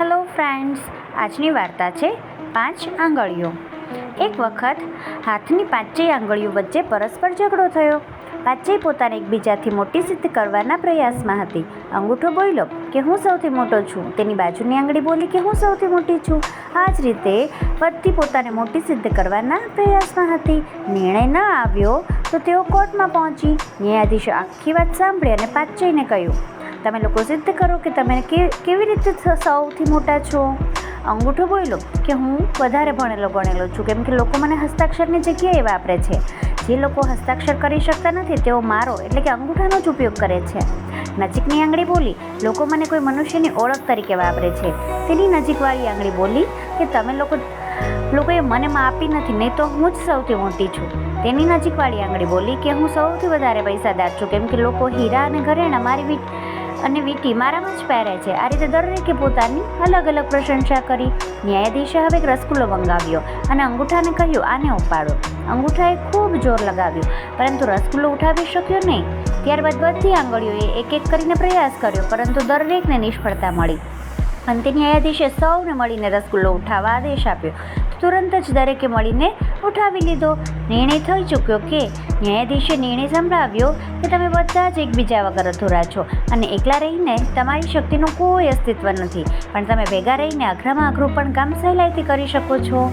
Hello friends, આજની વાર્તા છે 5 આંગળીઓ. એક વખત હાથની 5 આંગળીઓ વચ્ચે પરસ્પર ઝઘડો થયો. 5 પોતાને એકબીજાથી મોટી સિદ્ધ કરવાના પ્રયાસમાં હતી. અંગૂઠો બોલ્યો કે હું સૌથી મોટો છું. તેની બાજુની આંગળી બોલી કે હું સૌથી મોટી છું. આ જ રીતે બધી પોતાને મોટી સિદ્ધ કરવાના પ્રયાસમાં હતી. નિર્ણય ન આવ્યો તો તેઓ કોર્ટમાં પહોંચી. ન્યાયાધીશે આખી વાત સાંભળી અને 5ને કહ્યું, તમે લોકો સિદ્ધ કરો કે તમે કેવી રીતે સૌથી મોટા છો. અંગૂઠો બોલ્યો કે હું વધારે ભણેલો છું, કેમ કે લોકો મને હસ્તાક્ષરની જગ્યાએ વાપરે છે. જે લોકો હસ્તાક્ષર કરી શકતા નથી તેઓ મારો એટલે કે અંગૂઠાનો જ ઉપયોગ કરે છે. નજીકની આંગળી બોલી, લોકો મને કોઈ મનુષ્યની ઓળખ તરીકે વાપરે છે. તેની નજીકવાળી આંગળી બોલી કે તમે લોકોએ મને માપી નથી, નહીં તો હું જ સૌથી મોટી છું. તેની નજીકવાળી આંગળી બોલી કે હું સૌથી વધારે પૈસાદાર છું, કેમ કે લોકો હીરા અને ઘરેણાં મારી વીંટી મારામાં જ પહેરે છે. આ રીતે દરેકે પોતાની અલગ અલગ પ્રશંસા કરી. ન્યાયાધીશે હવે એક રસગુલ્લો મંગાવ્યો અને અંગૂઠાને કહ્યું, આને ઉપાડો. અંગૂઠાએ ખૂબ જોર લગાવ્યું, પરંતુ રસગુલ્લો ઉઠાવી શક્યો નહીં. ત્યારબાદ બધી આંગળીઓએ એક એક કરીને પ્રયાસ કર્યો, પરંતુ દરેકને નિષ્ફળતા મળી. અંતે ન્યાયાધીશે સૌને મળીને રસગુલ્લો ઉઠાવવા આદેશ આપ્યો. તુરંત જ દરેકે મળીને ઉઠાવી લીધો. નિર્ણય થઈ ચૂક્યો કે ન્યાયાધીશે નિર્ણય સંભળાવ્યો કે તમે બધા જ એકબીજા વગર અધૂરા છો અને એકલા રહીને તમારી શક્તિનું કોઈ અસ્તિત્વ નથી, પણ તમે ભેગા રહીને અઘરામાં અઘરું પણ કામ સહેલાઈથી કરી શકો છો.